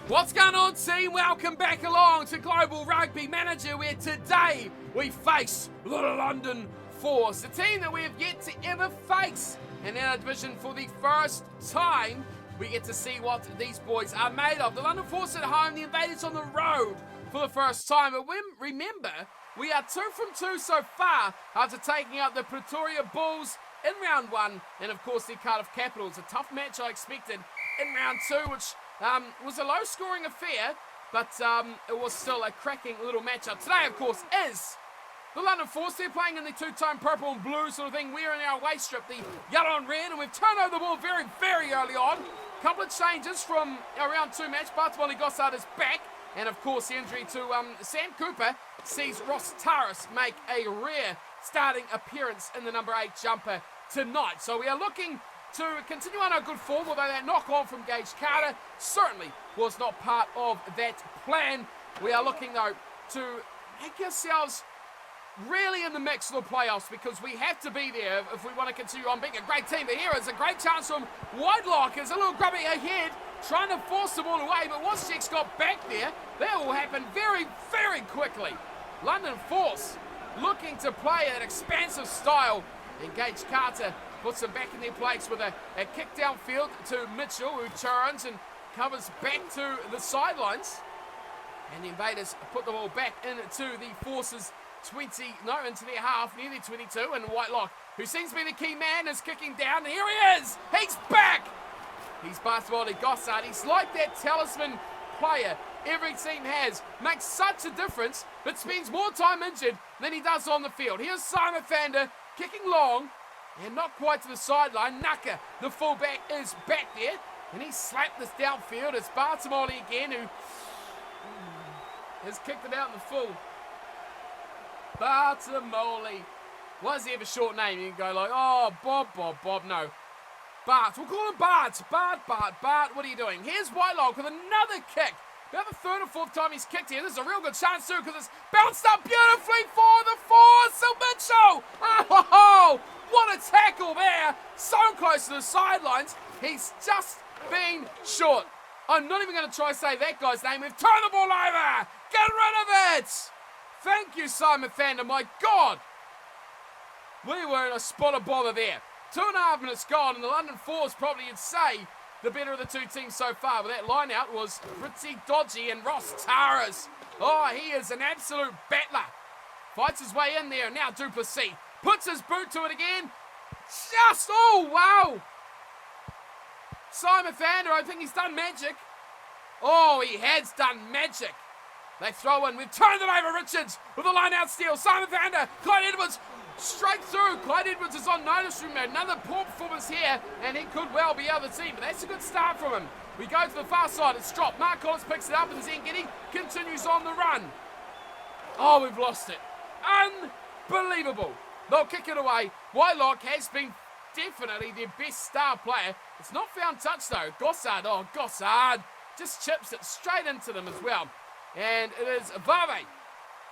What's going on, team? Welcome back along to Global Rugby Manager, where today we face the London Force, a team that we have yet to ever face in our division for the first time. We get to see what these boys are made of. The London Force at home, the Invaders on the road for the first time. But remember, we are 2 from 2 so far after taking out the Pretoria Bulls in round 1, and of course the Cardiff Capitals. A tough match I expected in round 2, which was a low-scoring affair, but it was still a cracking little matchup. Today, of course, is the London Force. They're playing in the two-tone purple and blue sort of thing. We're in our away strip, the yellow and red, and we've turned over the ball very, very early on. Couple of changes from our round 2 match. Bartolomé Gossard is back, and of course the injury to Sam Cooper sees Ross Taras make a rare starting appearance in the number 8 jumper tonight. So we are looking to continue on our good form, although that knock-on from Gage Carter certainly was not part of that plan. We are looking, though, to make ourselves really in the mix of the playoffs, because we have to be there if we want to continue on being a great team. But here is a great chance from Whitelock. There's a little grubby ahead, trying to force the ball away, but once Jack's got back there, that will happen very, very quickly. London Force looking to play an expansive style, and Gage Carter puts them back in their place with a kick downfield to Mitchell, who turns and covers back to the sidelines. And the Invaders put the ball back into the Force's into their half, near their 22, and Whitelock, who seems to be the key man, is kicking down, and here he is! He's back! He's Bartolomé Gossard. He's like that talisman player every team has. Makes such a difference, but spends more time injured than he does on the field. Here's Simon Vander kicking long, and not quite to the sideline. Naka, the fullback, is back there, and he slapped this downfield. It's Bartolomé again, who has kicked it out in the full. Bartolomé. Why does he have a short name? You can go like, oh, Bob. No. Bart. We'll call him Bart. Bart. What are you doing? Here's Whitelock with another kick. About the 3rd or 4th time he's kicked here. This is a real good chance too, because it's bounced up beautifully for the Force. Mitchell. Oh, what a tackle there. So close to the sidelines. He's just been short. I'm not even going to try to say that guy's name. We've turned the ball over. Get rid of it. Thank you, Simon Vander. My God. We were in a spot of bother there. 2.5 minutes gone, and the London Force probably, you'd say, the better of the two teams so far. But that line out was pretty dodgy, and Ross Taras. Oh, he is an absolute battler. Fights his way in there. Now Duplessis puts his boot to it again. Oh, wow. Simon Vander, I think he's done magic. Oh, he has done magic. They throw in. We've turned it over. Richards with a line-out steal. Simon Vander. Clyde Edwards straight through. Clyde Edwards is on notice. Another poor performance here, and he could well be out of the team. But that's a good start from him. We go to the far side. It's dropped. Mark Collins picks it up, and Zengedi continues on the run. Oh, we've lost it. Unbelievable. They'll kick it away. Whitelock has been definitely their best star player. It's not found touch, though. Gossard just chips it straight into them as well. And it is Vave,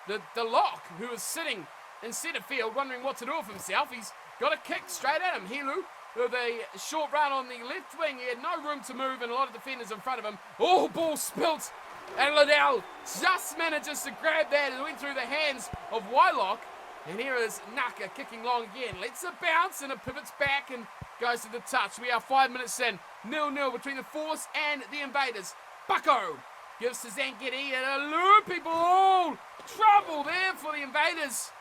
the lock, who is sitting in centre field wondering what to do with himself. He's got a kick straight at him. Helu with a short run on the left wing. He had no room to move and a lot of defenders in front of him. Oh, ball spilt. And Liddell just manages to grab that and went through the hands of Whitelock. And here is Naka kicking long again. Lets it bounce and it pivots back and goes to the touch. We are 5 minutes in. 0-0 between the Force and the Invaders. Bucko gives to Zengedi and a loopy ball. Trouble there for the Invaders.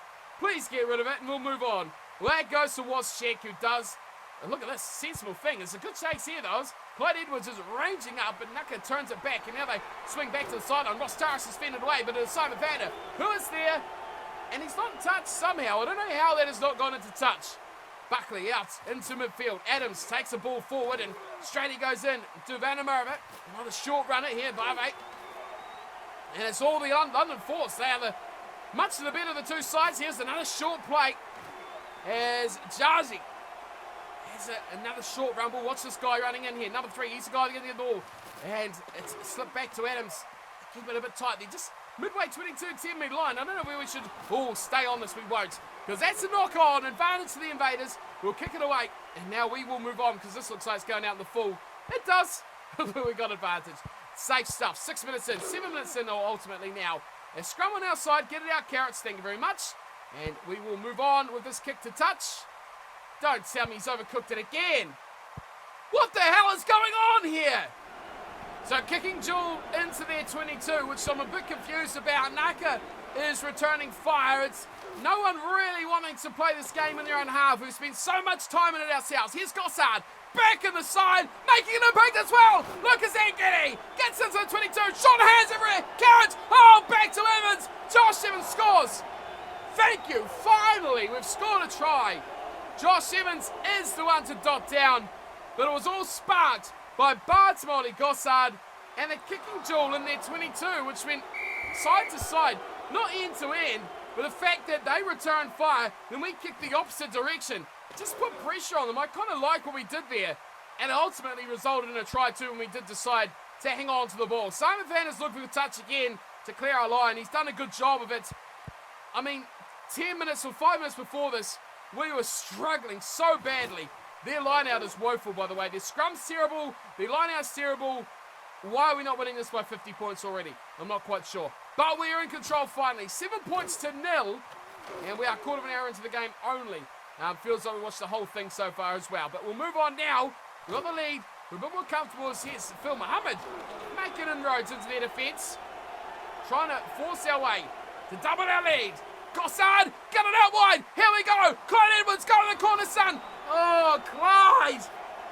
Please get rid of it and we'll move on. Well, that goes to Wozciak, who does, and look at this, sensible thing. It's a good chase here, though. Clyde Edwards is ranging up, but Naka turns it back, and now they swing back to the sideline. Ross Taras is fended away, but it's Simon Vander, who is there, and he's not touched somehow. I don't know how that has not gone into touch. Buckley out into midfield. Adams takes the ball forward, and straight he goes in to Vandermeer. Another short runner here, Bave. And it's all the London Force. They are much to the better of the two sides. Here's another short play as Jazi has another short rumble. Watch this guy running in here. Number 3, he's the guy getting the ball. And it's slipped back to Adams. Keep it a bit tight. They're just midway 22, 10-metre line. I don't know where we should stay on this. We won't. Because that's a knock-on. Advantage to the Invaders. We'll kick it away. And now we will move on because this looks like it's going out in the full. It does. We got advantage. Safe stuff. 6 minutes in, 7 minutes in ultimately now. A scrum on our side, get it out, Carrots, thank you very much. And we will move on with this kick to touch. Don't tell me he's overcooked it again. What the hell is going on here? So kicking duel into their 22, which I'm a bit confused about. Naka is returning fire. It's no one really wanting to play this game in their own half. We've spent so much time in it ourselves. Here's Gossard, back in the side, making an impact as well. Lucas Ankeny gets into the 22, shot hands everywhere. Carrots, back to Evans. Josh Evans scores. Thank you, finally, we've scored a try. Josh Evans is the one to dot down, but it was all sparked by Bartimoli, Gossard, and a kicking duel in their 22, which went side to side, not end to end, but the fact that they returned fire, then we kicked the opposite direction. Just put pressure on them. I kind of like what we did there, and it ultimately resulted in a try too when we did decide to hang on to the ball. Simon Van is looking for the touch again to clear our line. He's done a good job of it. I mean, 10 minutes or 5 minutes before this, we were struggling so badly. Their line-out is woeful, by the way. Their scrum's terrible. Their line-out's terrible. Why are we not winning this by 50 points already? I'm not quite sure. But we are in control finally. 7 points to 0. And we are quarter of an hour into the game only. Feels like we watched the whole thing so far as well. But we'll move on now. We've got the lead. We're a bit more comfortable as here's Phil Mohammed making inroads into their defence. Trying to force our way to double our lead. Gossard, get it out wide. Here we go. Clyde Edwards, go to the corner, son. Oh, Clyde.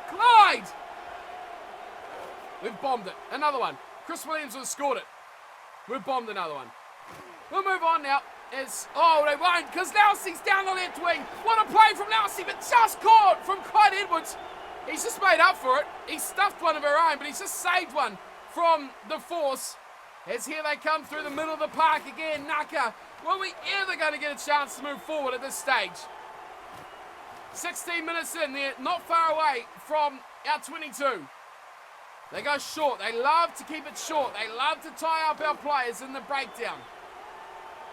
Clyde. We've bombed it. Another one. Chris Williams has scored it. We've bombed another one. We'll move on now. They won't, because Lousey's down the left wing. What a play from Lousey, but just caught from Clyde Edwards. He's just made up for it. He stuffed one of our own, but he's just saved one from the force. As here they come through the middle of the park again. Naka, were we ever going to get a chance to move forward at this stage? 16 minutes in, they're not far away from our 22. They go short. They love to keep it short. They love to tie up our players in the breakdown.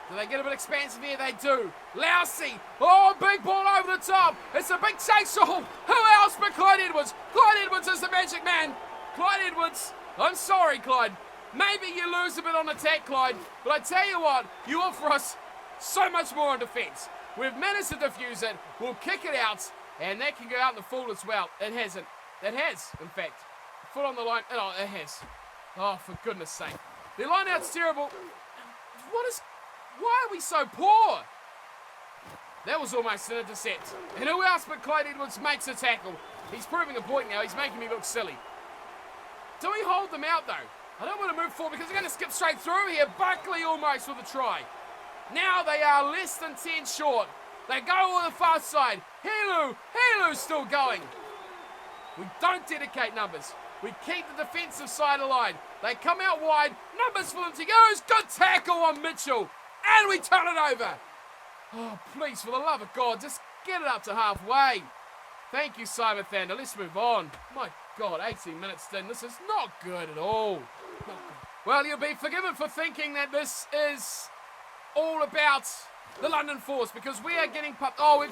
Do they get a bit expansive here? They do. Lousey. Oh, big ball over the top. It's a big chase. Oh, who else but Clyde Edwards? Clyde Edwards is the magic man. Clyde Edwards. I'm sorry, Clyde. Maybe you lose a bit on attack, Clyde. But I tell you what, you offer us so much more on defence. We've managed to defuse it. We'll kick it out. And that can go out in the full as well. It hasn't. It has, in fact. Foot on the line. Oh, it has. Oh, for goodness sake. The line out's terrible. Why are we so poor? That was almost an intercept. And who else but Clyde Edwards makes a tackle? He's proving a point now. He's making me look silly. Do we hold them out, though? I don't want to move forward because they're going to skip straight through here. Buckley almost with a try. Now they are less than 10 short. They go on the far side. Helu's still going. We don't dedicate numbers. We keep the defensive side aligned. They come out wide. Numbers for them to use. Good tackle on Mitchell. And we turn it over. Oh, please, for the love of God, just get it up to halfway. Thank you, Simon Thander. Let's move on. My God, 18 minutes in. This is not good at all. Not good. Well, you'll be forgiven for thinking that this is all about the London Force because we are getting pumped. Oh,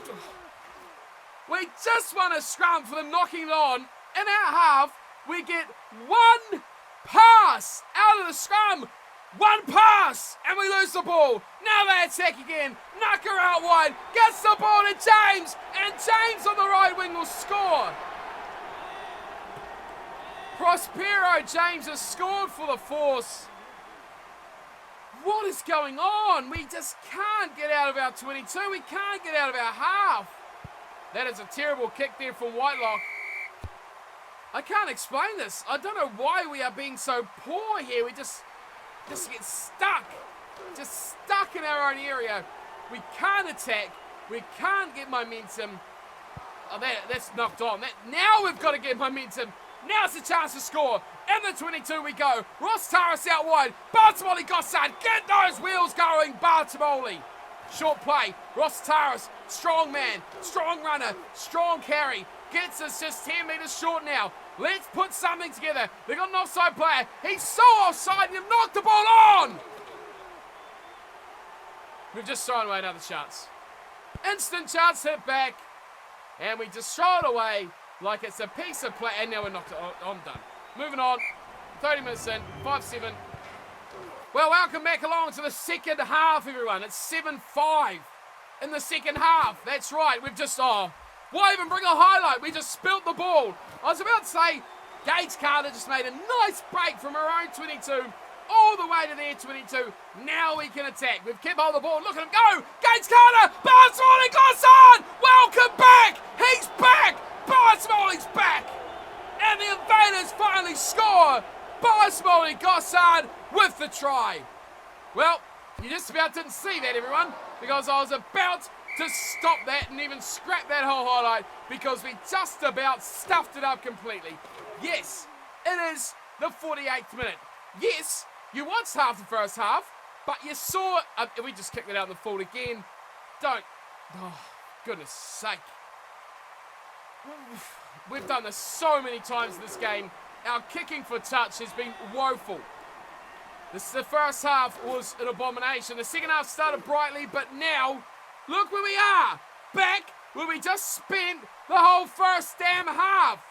we just won a scrum for them knocking it on. In our half, we get one pass out of the scrum. One pass, and we lose the ball. Now they attack again. Naka out wide, gets the ball to James, and James on the right wing will score. Prospero James has scored for the Force. What is going on? We just can't get out of our 22. We can't get out of our half. That is a terrible kick there from Whitelock. I can't explain this. I don't know why we are being so poor here. We just get stuck. Just stuck in our own area. We can't attack. We can't get momentum. Oh, that's knocked on. Now we've got to get momentum. Now's the chance to score. In the 22 we go. Ross Taras out wide. Bartimoli Gossard. Get those wheels going, Bartimoli. Short play. Ross Taras. Strong man. Strong runner. Strong carry. Gets us just 10 metres short now. Let's put something together. They've got an offside player. He's so offside and you've knocked the ball on. We've just thrown away another chance. Instant chance hit back. And we just throw it away like it's a piece of play. And now we're knocked it. I'm done. Moving on. 30 minutes in, 5-7. Well, welcome back along to the second half, everyone. It's 7-5 in the second half. That's right, we've just, why even bring a highlight? We just spilt the ball. I was about to say, Gage Carter just made a nice break from her own 22 all the way to their 22. Now we can attack. We've kept hold of the ball. Look at him go. Gage Carter. Bart Smalley-Gossard. Welcome back. He's back. Bart Smalley's back. And the Invaders finally score. Bart Smalley-Gossard with the try. Well, you just about didn't see that, everyone, because I was about to stop that and even scrap that whole highlight because we just about stuffed it up completely. Yes, it is the 48th minute. Yes, you watched half the first half, but you saw, we just kicked it out in the full again. Goodness sake. We've done this so many times in this game. Our kicking for touch has been woeful. The first half was an abomination. The second half started brightly, but now, look where we are. Back where we just spent the whole first damn half.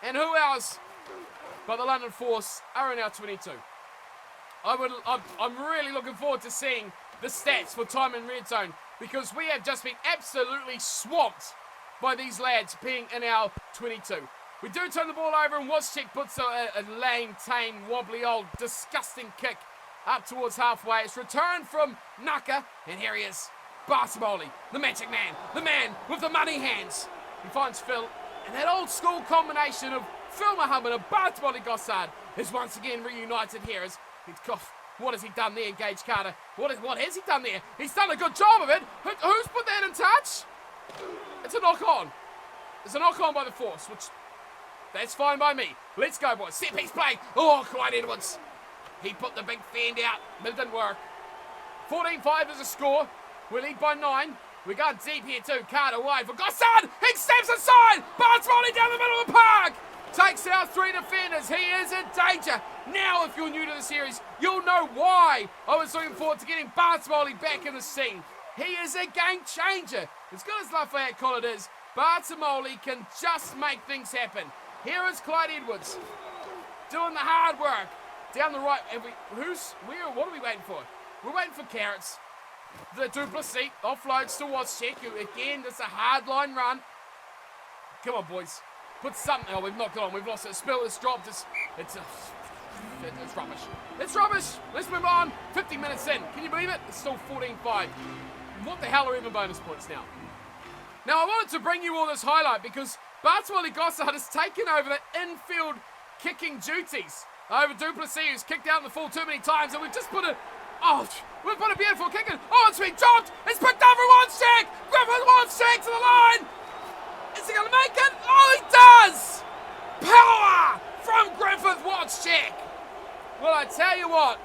And who else but the London Force are in our 22. I'm really looking forward to seeing the stats for time in red zone because we have just been absolutely swamped by these lads being in our 22. We do turn the ball over and Wozczyk puts a lame, tame, wobbly, old, disgusting kick up towards halfway. It's returned from Naka, and here he is, Bart Smalley, the magic man, the man with the money hands. He finds Phil, and that old school combination of Phil Muhammad and Bart Smalley-Gossard is once again reunited here. What has he done there, Gage Carter? What has he done there? He's done a good job of it. Who's put that in touch? It's a knock-on. It's a knock-on by the Force, which, that's fine by me. Let's go, boys. Set piece play. Oh, Clyde Edwards. He put the big fend out, but it didn't work. 14-5 is a score. We lead by 9. We got deep here too. Carter wide for Gossard. He steps aside. Bart Smalley down the middle of the park. Takes out 3 defenders. He is in danger. Now, if you're new to the series, you'll know why I was looking forward to getting Bart Smalley back in the scene. He is a game changer. As good as Lafayette Collard is, Bart Smalley can just make things happen. Here is Clyde Edwards doing the hard work. Down the right. What are we waiting for? We're waiting for Carrots. The Duplessis offloads to Wozczyk, who again does a hard line run. Come on, boys. Put something. Oh, we've knocked it on. We've lost it. Spill. It's dropped. It's rubbish. It's rubbish. Let's move on. 50 minutes in. Can you believe it? It's still 14-5. What the hell are even bonus points now? Now, I wanted to bring you all this highlight because Bart Smalley-Gossard has taken over the infield kicking duties over Duplessis, who's kicked out in the full too many times, and we've just put we've put a beautiful kick in. Oh, it's been dropped. It's picked up for Wozczyk. Griffith Wozczyk to the line. Is he going to make it? Oh, he does! Power from Griffith Wozczyk. Well, I tell you what,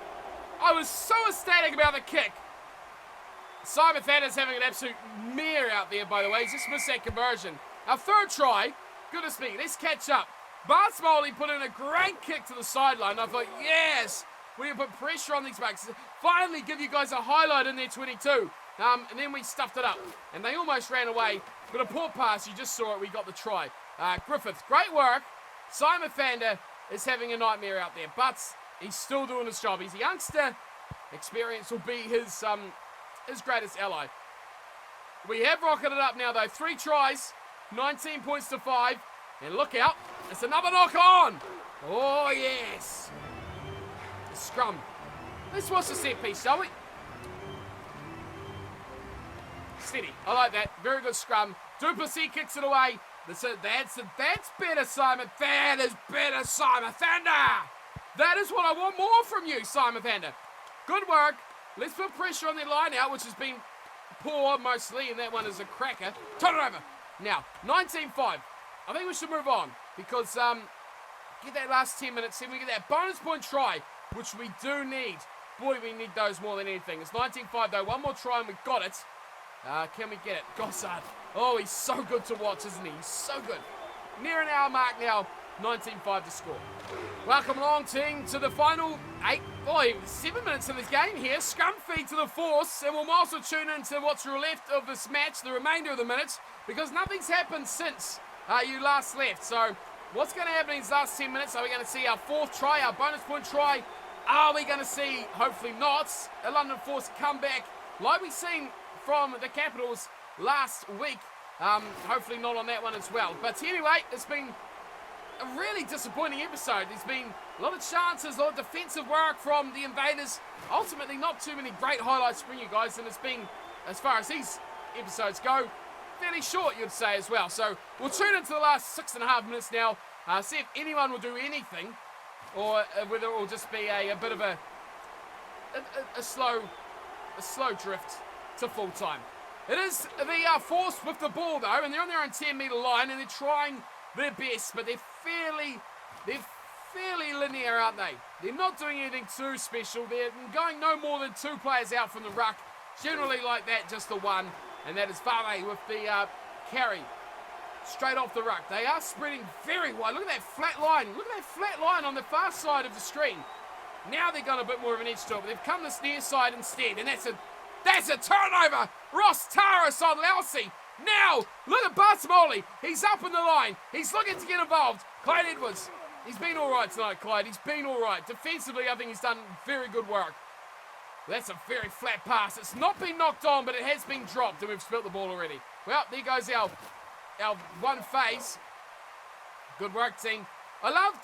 I was so ecstatic about the kick. Simon Thanner's having an absolute mare out there, by the way. He's just missed that conversion. Our third try, goodness me, let's catch up. Bart Smalley put in a great kick to the sideline. I thought, yes, we can put pressure on these backs. Finally give you guys a highlight in their 22. And then we stuffed it up. And they almost ran away. But a poor pass, you just saw it, we got the try. Griffith, great work. Simon Thander is having a nightmare out there. But he's still doing his job. He's a youngster. Experience will be his greatest ally. We have rocketed up now, though. 3 tries, 19 points to 5. And look out, it's another knock on. Oh, yes. A scrum. Let's watch the set piece, shall we? Steady. I like that. Very good scrum. Duplessis kicks it away. That's better, Simon. That is better, Simon Thander. That is what I want more from you, Simon Thander. Good work. Let's put pressure on their line out, which has been poor mostly, and that one is a cracker. Turn it over. Now, 19-5. I think we should move on because get that last 10 minutes, see if we get that bonus point try, which we do need. Boy, we need those more than anything. It's 19-5 though. One more try and we got it. Can we get it? Gossard. Oh, he's so good to watch, isn't he? He's so good. Near an hour mark now. 19-5 to score. Welcome along, team, to the final 7 minutes of this game here. Scrum feed to the Force, and we'll also tune into what's left of this match, the remainder of the minutes, because nothing's happened since you last left. So What's going to happen in these last 10 minutes? Are we going to see our fourth try, our bonus point try? Are we going to see, hopefully not, a London Force comeback like we've seen from the Capitals last week? Hopefully not on that one as well. But anyway, it's been a really disappointing episode. There's been a lot of chances, a lot of defensive work from the Invaders. Ultimately, not too many great highlights from you guys, and it's been, as far as these episodes go, fairly short, you'd say, as well. So we'll tune into the last 6.5 minutes now, see if anyone will do anything, or whether it will just be a bit of a slow drift to full time. It is the Force with the ball, though, and they're on their own 10-metre line, and they're trying their best, but they're fairly linear, aren't they? They're not doing anything too special. They're going no more than 2 players out from the ruck. Generally like that, just the one, and that is Vare with the carry straight off the ruck. They are spreading very wide. Look at that flat line. Look at that flat line on the far side of the screen. Now they've got a bit more of an edge to it, but they've come this near side instead, and that's a turnover. Ross Taras on Lousy. Now, look at Bartimoli. He's up in the line. He's looking to get involved. Clyde Edwards. He's been all right tonight, Clyde. He's been all right. Defensively, I think he's done very good work. That's a very flat pass. It's not been knocked on, but it has been dropped, and we've spilt the ball already. Well, there goes our one phase. Good work, team. I love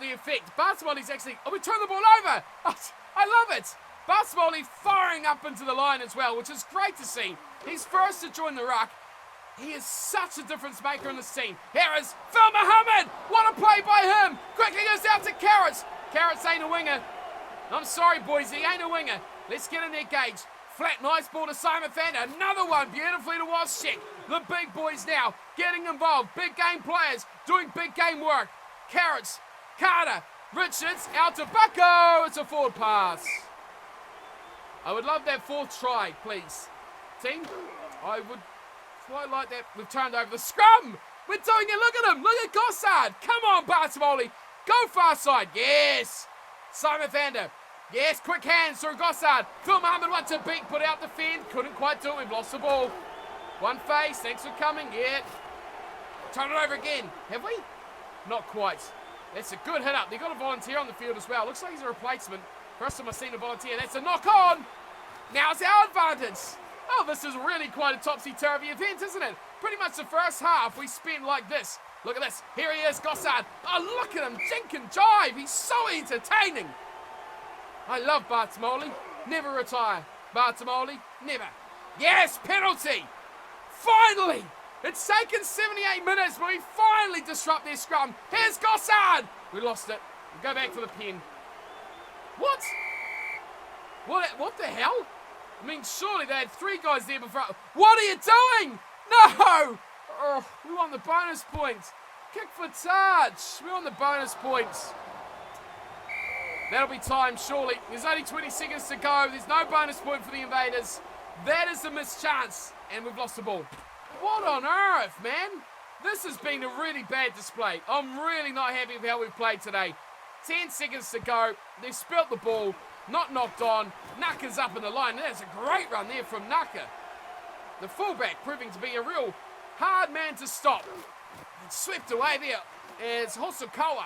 the effect. Bartimoli's actually... Oh, we turned the ball over. Oh, I love it. Bartimoli firing up into the line as well, which is great to see. He's first to join the ruck. He is such a difference maker in this team. Here is Phil Muhammad. What a play by him. Quickly goes out to Carrots. Carrots ain't a winger. I'm sorry, boys. He ain't a winger. Let's get in there, Gage. Flat, nice ball to Simon Fander. Another one beautifully to Washik. The big boys now getting involved. Big game players doing big game work. Carrots, Carter, Richards, out to Bucko. It's a forward pass. I would love that fourth try, please. Team, I would quite like that. We've turned over the scrum. We're doing it. Look at him. Look at Gossard. Come on, Bartimoli. Go far side. Yes. Simon Vander. Yes, quick hands through Gossard. Phil Muhammad wants to beat, put out the fend. Couldn't quite do it. We've lost the ball. One face. Thanks for coming. Yeah. Turn it over again. Have we? Not quite. That's a good hit up. They've got a volunteer on the field as well. Looks like he's a replacement. First time I've seen a volunteer. That's a knock on. Now it's our advantage. Oh, this is really quite a topsy-turvy event, isn't it? Pretty much the first half we spent like this. Look at this. Here he is, Gossard. Oh, look at him. Jink and jive. He's so entertaining. I love Bartimoli. Never retire. Bartimoli, never. Yes, penalty. Finally. It's taken 78 minutes, but we finally disrupt their scrum. Here's Gossard. We lost it. We'll go back to the pen. What? What the hell? I mean, surely they had 3 guys there before. What are you doing? No! Oh, we want the bonus points. Kick for touch. We want the bonus points. That'll be time, surely. There's only 20 seconds to go. There's no bonus point for the Invaders. That is a missed chance, and we've lost the ball. What on earth, man? This has been a really bad display. I'm really not happy with how we've played today. 10 seconds to go. They've spilt the ball. Not knocked on. Naka's up in the line. That's a great run there from Naka. The fullback proving to be a real hard man to stop. And swept away there as Hosokawa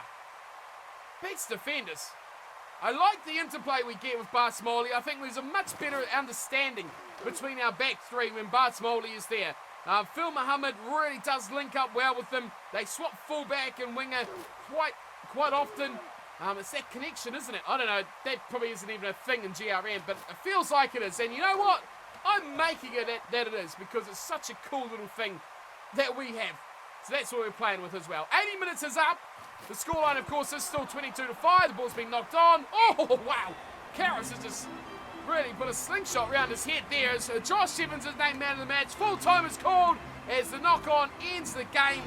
beats defenders. I like the interplay we get with Bartimoli. I think there's a much better understanding between our back 3 when Bartimoli is there. Phil Muhammad really does link up well with them. They swap fullback and winger quite often. It's that connection, isn't it? I don't know. That probably isn't even a thing in GRM, but it feels like it is. And you know what? I'm making it that it is because it's such a cool little thing that we have. So that's what we're playing with as well. 80 minutes is up. The scoreline, of course, is still 22-5. The ball's been knocked on. Oh, wow. Karras has just really put a slingshot around his head there. As Josh Evans is named man of the match. Full time is called as the knock-on ends the game.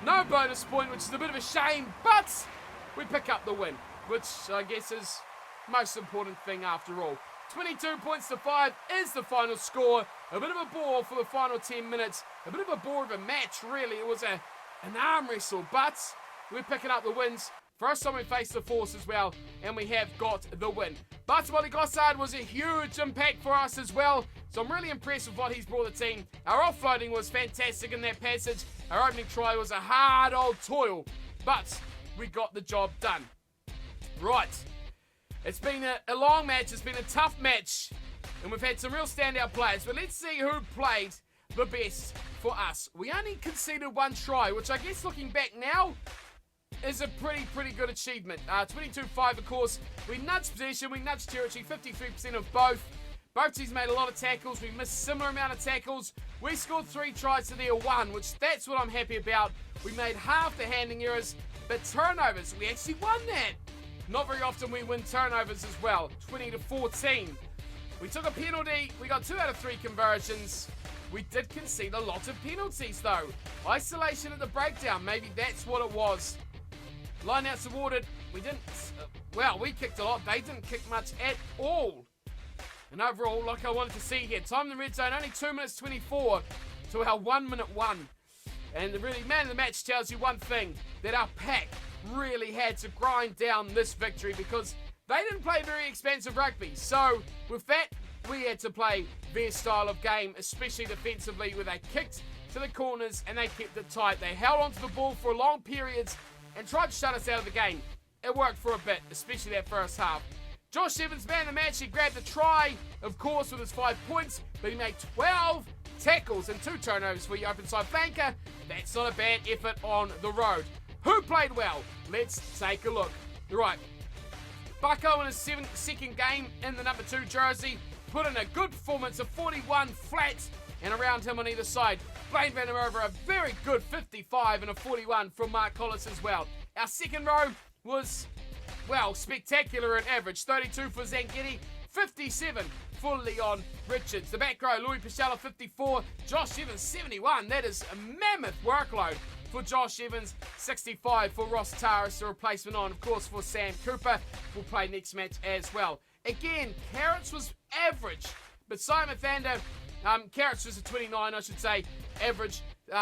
No bonus point, which is a bit of a shame, but we pick up the win, which I guess is most important thing after all. 22-5 is the final score. A bit of a bore for the final 10 minutes. A bit of a bore of a match, really. It was an arm wrestle, but we're picking up the wins. First time we faced the Force as well, and we have got the win. Bartimoli Gossard was a huge impact for us as well, so I'm really impressed with what he's brought the team. Our offloading was fantastic in that passage. Our opening try was a hard old toil. but we got the job done. Right, it's been a long match, it's been a tough match, and we've had some real standout players, but let's see who played the best for us. We only conceded 1 try, which I guess looking back now is a pretty good achievement. 22-5, of course. We nudged possession, we nudged territory, 53% of both. Both teams made a lot of tackles. We missed similar amount of tackles. We scored 3 tries to their 1, which that's what I'm happy about. We made half the handling errors, but turnovers, we actually won that. Not very often we win turnovers as well. 20-14. We took a penalty. We got 2 out of 3 conversions. We did concede a lot of penalties though. Isolation at the breakdown, maybe that's what it was. Lineouts awarded. We didn't, well, we kicked a lot. They didn't kick much at all. And overall, like I wanted to see here, time in the red zone, only 2 minutes 24 to our 1 minute 1. And the really man of the match tells you one thing, that our pack really had to grind down this victory because they didn't play very expansive rugby. So with that, we had to play their style of game, especially defensively, where they kicked to the corners and they kept it tight. They held onto the ball for long periods and tried to shut us out of the game. It worked for a bit, especially that first half. Josh Evans, man of the match, he grabbed the try, of course, with his 5 points, but he made 12 tackles and 2 turnovers for your open side flanker. That's not a bad effort on the road. Who played well? Let's take a look. Right, Bucko in his second game in the number 2 jersey put in a good performance of 41 flat, and around him on either side, Blaine Van Der Merwe, a very good 55 and a 41 from Mark Collis as well. Our second row was, well, spectacular and average. 32 for Zangetti, 57 for Leon Richards. The back row, Louis Pichella, 54. Josh Evans, 71. That is a mammoth workload for Josh Evans. 65 for Ross Taris, the replacement on, of course, for Sam Cooper. Will play next match as well. Again, Carrots was average, but Simon Thander, Carrots was a 29, I should say, average.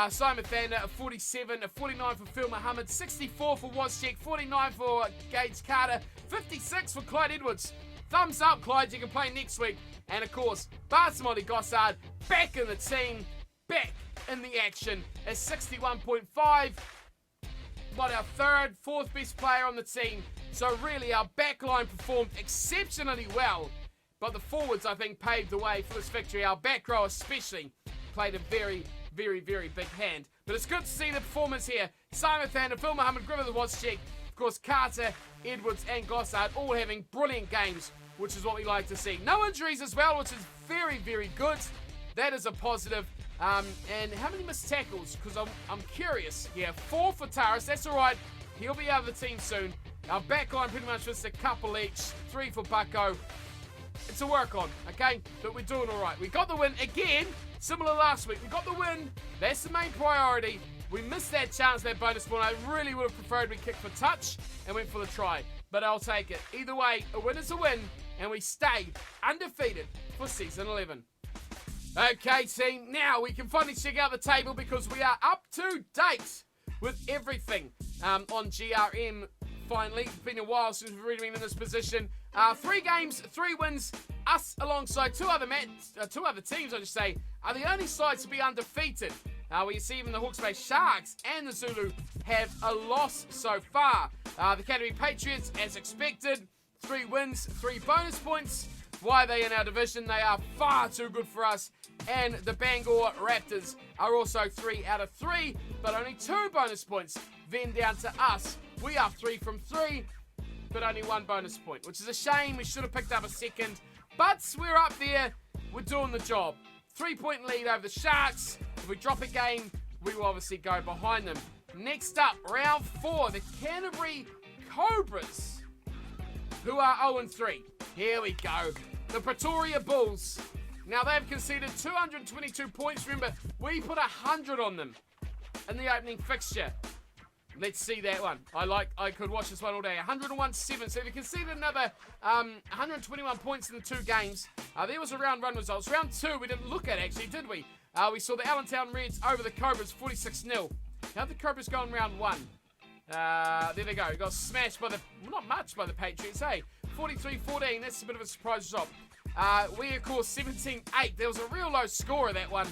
Simon Thander, a 47, a 49 for Phil Muhammad, 64 for Wozciak, 49 for Gage Carter, 56 for Clyde Edwards. Thumbs up, Clyde, you can play next week. And of course, Bartamoli Gossard, back in the team, back in the action, at 61.5. What, our fourth best player on the team. So really, our backline performed exceptionally well. But the forwards, I think, paved the way for this victory. Our back row especially played a very big hand. But it's good to see the performance here. Simon Thander, Phil Muhammad, Griffith Wozciak, of course Carter, Edwards and Gossard all having brilliant games, which is what we like to see. No injuries as well, which is very good. That is a positive. And how many missed tackles? Because I'm curious. Yeah, 4 for Taris, that's alright. He'll be out of the team soon. Our backline pretty much just a couple each. 3 for Bucko. It's a work on, okay? But we're doing alright. We got the win again. Similar last week. We got the win. That's the main priority. We missed that chance, that bonus point. I really would have preferred we kicked for touch and went for the try. But I'll take it. Either way, a win is a win. And we stayed undefeated for season 11. Okay, team. Now we can finally check out the table because we are up to date with everything on GRM. Finally, it's been a while since we've really been in this position. 3 games, 3 wins. Us alongside two other teams, I should say, are the only sides to be undefeated. We see even the Hawke's Bay Sharks and the Zulu have a loss so far. The Academy Patriots, as expected, 3 wins, 3 bonus points. Why are they in our division? They are far too good for us. And the Bangor Raptors are also 3 out of 3, but only 2 bonus points. Then down to us. We are 3 from 3, but only 1 bonus point, which is a shame. We should have picked up a second, but we're up there. We're doing the job. 3-point lead over the Sharks. If we drop a game, we will obviously go behind them. Next up, round 4, the Canterbury Cobras, who are 0-3. Here we go. The Pretoria Bulls. Now, they've conceded 222 points. Remember, we put 100 on them in the opening fixture. Let's see that one. I could watch this one all day. 101-7. So we conceded another 121 points in the 2 games. There was a round 1 results. Round 2 we didn't look at actually, did we? We saw the Allentown Reds over the Cobras 46-0. How did the Cobras go in round 1? There they go. Got smashed by not much by the Patriots, hey? 43-14. That's a bit of a surprise result. We, of course, 17-8. There was a real low score of that one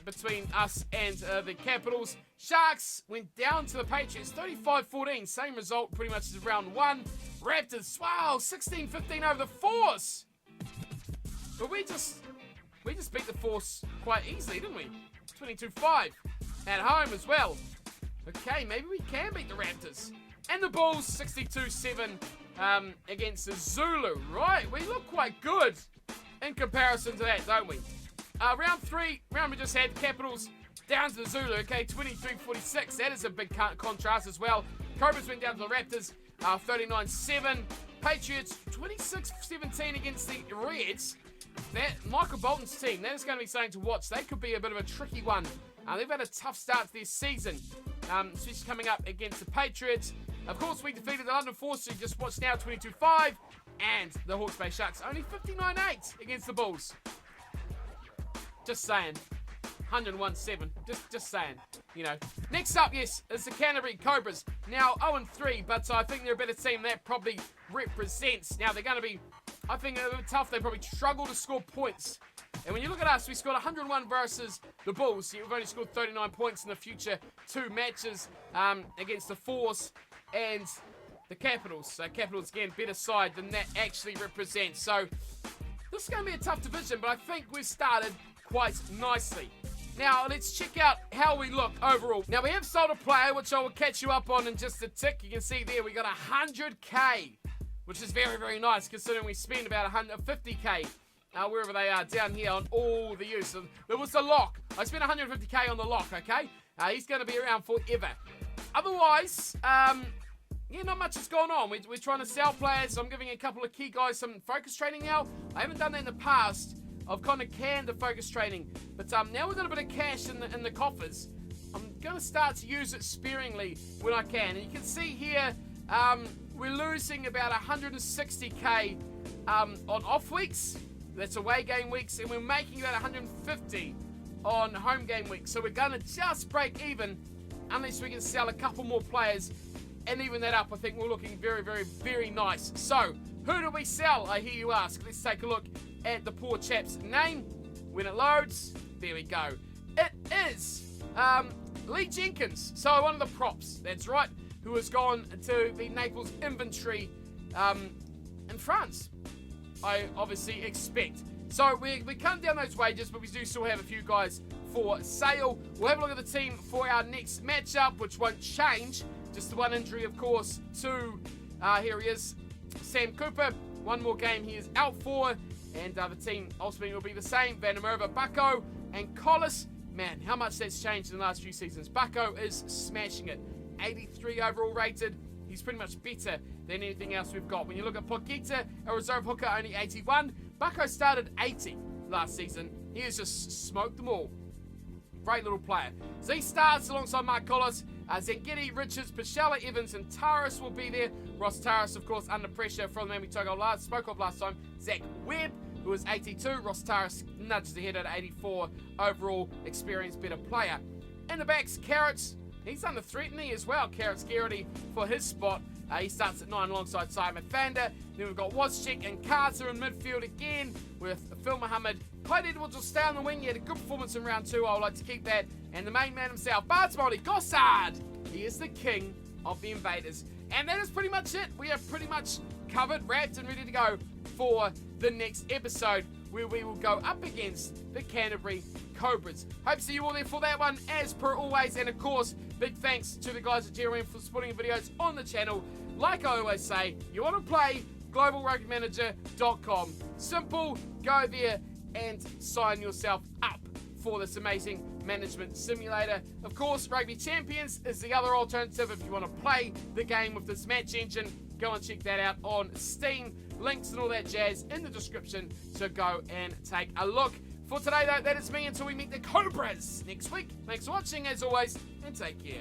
between us and the Capitals. Sharks went down to the Patriots, 35-14. Same result pretty much as round 1. Raptors, wow, 16-15 over the Force. But we just beat the Force quite easily, didn't we? 22-5 at home as well. Okay, maybe we can beat the Raptors. And the Bulls, 62-7 against the Zulu. Right, we look quite good in comparison to that, don't we? Round 3, we just had Capitals down to the Zulu, okay, 23-46. That is a big contrast as well. Cobras went down to the Raptors, 39-7. Patriots, 26-17 against the Reds. That Michael Bolton's team, that is going to be something to watch. They could be a bit of a tricky one. They've had a tough start to their season, especially coming up against the Patriots. Of course, we defeated the London Force, who you just watched now, 22-5. And the Hawke's Bay Sharks, only 59-8 against the Bulls. Just saying. 101-7. Just saying. You know. Next up, yes, is the Canterbury Cobras. Now 0-3, but I think they're a better team that probably represents. Now they're going to be, I think, a bit tough. They probably struggle to score points. And when you look at us, we scored 101 versus the Bulls. We've only scored 39 points in the future 2 matches against the Force and the Capitals. So Capitals, again, better side than that actually represents. So this is going to be a tough division, but I think we've started quite nicely. Now, let's check out how we look overall. Now, we have sold a player, which I will catch you up on in just a tick. You can see there we got 100k, which is very, very nice, considering we spend about 150k wherever they are down here on all the use. There was the lock. I spent 150k on the lock, okay? He's going to be around forever. Otherwise, yeah, not much has gone on. We're trying to sell players. So I'm giving a couple of key guys some focus training now. I haven't done that in the past. I've kind of canned the focus training. But now we've got a bit of cash in the coffers. I'm going to start to use it sparingly when I can. And you can see here, we're losing about 160k on off weeks. That's away game weeks. And we're making about 150 on home game weeks. So we're going to just break even unless we can sell a couple more players and even that up. I think we're looking very, very, very nice. So, who do we sell, I hear you ask? Let's take a look at the poor chap's name. When it loads, there we go. It is Lee Jenkins. So, one of the props, that's right, who has gone to the Naples inventory in France, I obviously expect. So, we cut down those wages, but we do still have a few guys for sale. We'll have a look at the team for our next matchup, which won't change. Just the one injury, of course, to, here he is, Sam Cooper. One more game he is out for. And the team ultimately will be the same. Van der Merwe, Bucko, and Collis. Man, how much that's changed in the last few seasons. Bucko is smashing it. 83 overall rated. He's pretty much better than anything else we've got. When you look at Pokita, a reserve hooker, only 81. Bucko started 80 last season. He has just smoked them all. Great little player. So he starts alongside Mark Collis. Zengedi, Richards, Pichella, Evans, and Taras will be there. Ross Taras, of course, under pressure from the man we spoke of last time. Zach Webb, who is 82. Ross Taras nudges ahead at 84. Overall, experienced, better player. In the backs, Carrots. He's under threatening as well. Carrots Garrity for his spot. He starts at 9 alongside Simon Fander. Then we've got Wozczyk and Carter in midfield again with Phil Muhammad. Clyde Edwards will stay on the wing. He had a good performance in round 2. I would like to keep that. And the main man himself, Bartmolly Gossard. He is the king of the Invaders. And that is pretty much it. We are pretty much covered, wrapped, and ready to go for the next episode, where we will go up against the Canterbury Cobras. Hope to see you all there for that one, as per always. And of course, big thanks to the guys at GRM for supporting the videos on the channel. Like I always say, you want to play, globalrugbymanager.com. Simple, go there and sign yourself up for this amazing management simulator. Of course, Rugby Champions is the other alternative if you want to play the game with this match engine. Go and check that out on Steam. Links and all that jazz in the description, so go and take a look. For today, though, that is me until we meet the Cobras next week. Thanks for watching, as always, and take care.